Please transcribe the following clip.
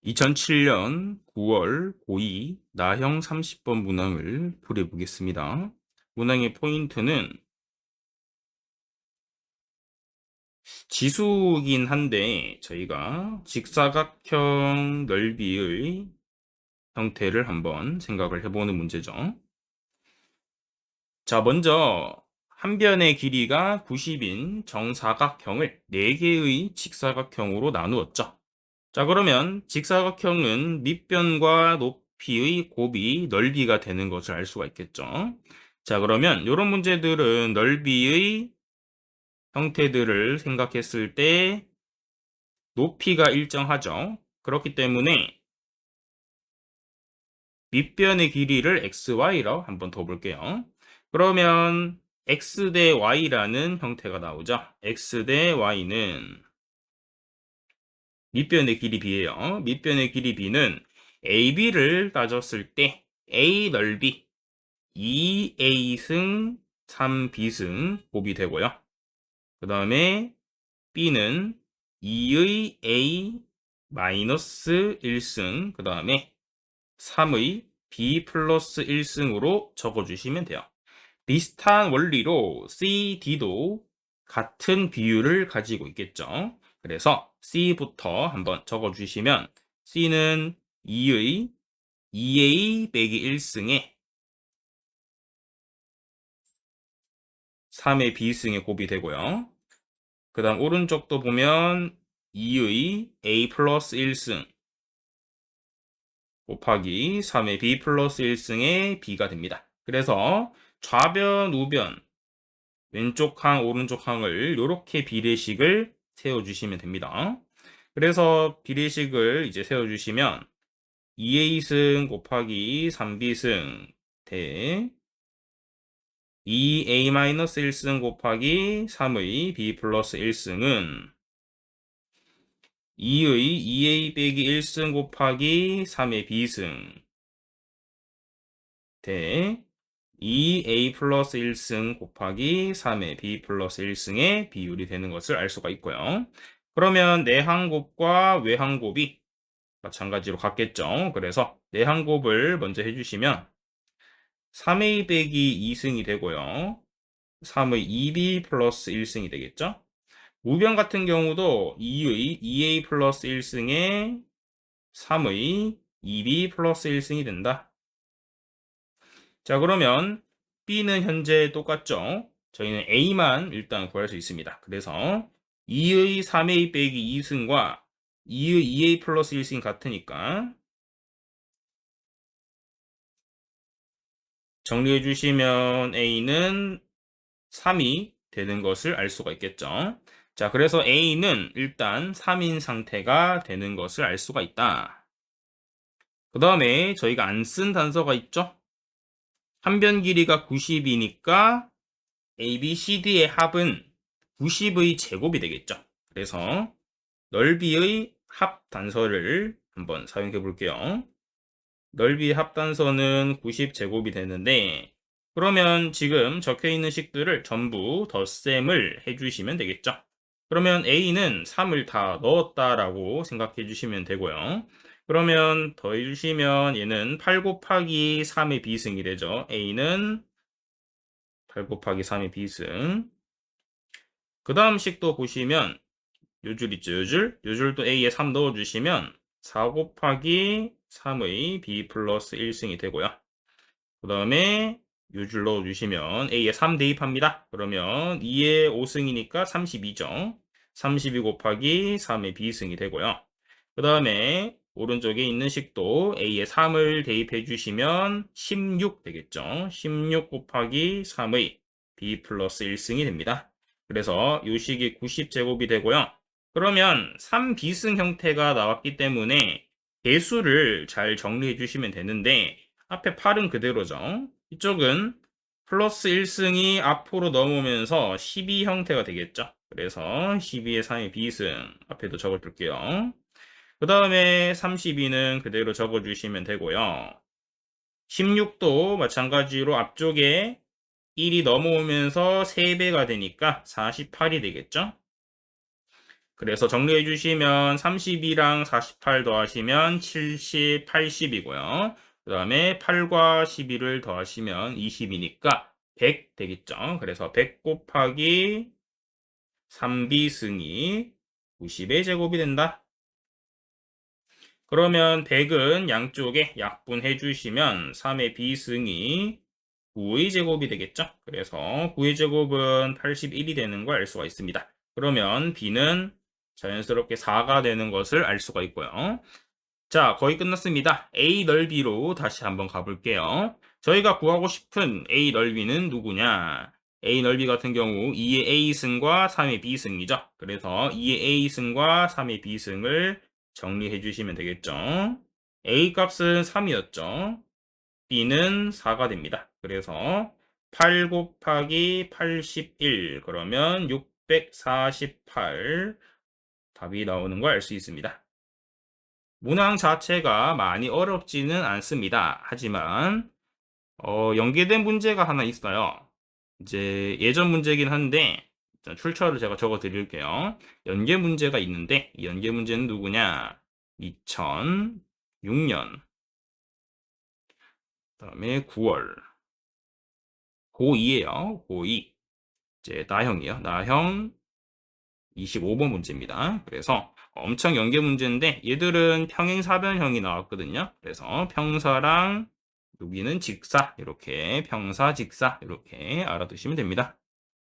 2007년 9월 고2 나형 30번 문항을 풀어보겠습니다. 문항의 포인트는 지수이긴 한데 저희가 직사각형 넓이의 형태를 한번 생각을 해보는 문제죠. 자, 먼저 한 변의 길이가 90인 정사각형을 4개의 직사각형으로 나누었죠. 자, 그러면 직사각형은 밑변과 높이의 곱이 넓이가 되는 것을 알 수가 있겠죠. 자, 그러면 이런 문제들은 넓이의 형태들을 생각했을 때 높이가 일정하죠. 그렇기 때문에 밑변의 길이를 xy라고 한번 더 볼게요. 그러면 x 대 y라는 형태가 나오죠. x 대 y는 밑변의 길이 b예요. 밑변의 길이 b는 AB를 따졌을 때 A 넓이 2A승 3B승 곱이 되고요. 그 다음에 B는 2의 A 마이너스 1승 그 다음에 3의 B 플러스 1승으로 적어주시면 돼요. 비슷한 원리로 CD도 같은 비율을 가지고 있겠죠. 그래서 C부터 한번 적어주시면 C는 2의 2A 빼기 1승에 3의 B승의 곱이 되고요. 그 다음 오른쪽도 보면 2의 A 플러스 1승 곱하기 3의 B 플러스 1승의 B가 됩니다. 그래서 좌변, 우변, 왼쪽 항, 오른쪽 항을 이렇게 비례식을 세워주시면 됩니다. 그래서 비례식을 이제 세워주시면 2A승 곱하기 3B승 대 2A-1승 곱하기 3의 B 플러스 1승은 2의 2A 빼기 1승 곱하기 3의 B승 대 2A 플러스 1승 곱하기 3의 B 플러스 1승의 비율이 되는 것을 알 수가 있고요. 그러면 내항곱과 외항곱이 마찬가지로 같겠죠. 그래서 내항곱을 먼저 해주시면 3A 빼기 2승이 되고요. 3의 2B 플러스 1승이 되겠죠. 우변 같은 경우도 2의 2A 플러스 1승에 3의 2B 플러스 1승이 된다. 자, 그러면 B는 현재 똑같죠? 저희는 A만 일단 구할 수 있습니다. 그래서 2의 3A 빼기 2승과 2의 2A 플러스 1승이 같으니까 정리해 주시면 A는 3이 되는 것을 알 수가 있겠죠. 자, 그래서 A는 일단 3인 상태가 되는 것을 알 수가 있다. 그 다음에 저희가 안 쓴 단서가 있죠? 한 변 길이가 90이니까 ABCD의 합은 90의 제곱이 되겠죠. 그래서 넓이의 합 단서를 한번 사용해 볼게요. 넓이의 합 단서는 90제곱이 되는데 그러면 지금 적혀 있는 식들을 전부 덧셈을 해주시면 되겠죠. 그러면 A는 3을 다 넣었다라고 생각해 주시면 되고요. 그러면 더해 주시면 얘는 8 곱하기 3의 비승이 되죠. A는 8 곱하기 3의 비승. 그 다음 식도 보시면 요줄 있죠, 요줄? 요줄도 A에 3 넣어주시면 4 곱하기 3의 B 플러스 1승이 되고요. 그 다음에 요줄 넣어주시면 A에 3 대입합니다. 그러면 2에 5승이니까 32죠. 32 곱하기 3의 B승이 되고요. 그 다음에 오른쪽에 있는 식도 A에 3을 대입해 주시면 16 되겠죠. 16 곱하기 3의 B 플러스 1승이 됩니다. 그래서 이 식이 90제곱이 되고요. 그러면 3비승 형태가 나왔기 때문에 개수를 잘 정리해 주시면 되는데 앞에 8은 그대로죠. 이쪽은 플러스 1승이 앞으로 넘으면서 12 형태가 되겠죠. 그래서 12의 3의 비승 앞에도 적어둘게요. 그 다음에 32는 그대로 적어주시면 되고요. 16도 마찬가지로 앞쪽에 1이 넘어오면서 3배가 되니까 48이 되겠죠. 그래서 정리해 주시면 32랑 48 더하시면 70, 80이고요. 그 다음에 8과 12를 더하시면 20이니까 100 되겠죠. 그래서 100 곱하기 3비승이 90의 제곱이 된다. 그러면 100은 양쪽에 약분해 주시면 3의 비승이 9의 제곱이 되겠죠. 그래서 9의 제곱은 81이 되는 걸 알 수가 있습니다. 그러면 b는 자연스럽게 4가 되는 것을 알 수가 있고요. 자, 거의 끝났습니다. A 넓이로 다시 한번 가볼게요. 저희가 구하고 싶은 A 넓이는 누구냐? A 넓이 같은 경우 2의 A승과 3의 B승이죠. 그래서 2의 A승과 3의 B승을 정리해 주시면 되겠죠. A 값은 3이었죠. B는 4가 됩니다. 그래서 8 곱하기 81 그러면 648 답이 나오는 걸 알 수 있습니다. 문항 자체가 많이 어렵지는 않습니다. 하지만 연계된 문제가 하나 있어요. 이제 예전 문제긴 한데 출처를 제가 적어 드릴게요. 연계 문제가 있는데 이 연계 문제는 누구냐? 2006년 그다음에 9월 고2예요. 고2 이제 나형이요. 나형 25번 문제입니다. 그래서 엄청 연계 문제인데 얘들은 평행사변형이 나왔거든요. 그래서 평사랑 여기는 직사 이렇게 평사 직사 이렇게 알아두시면 됩니다.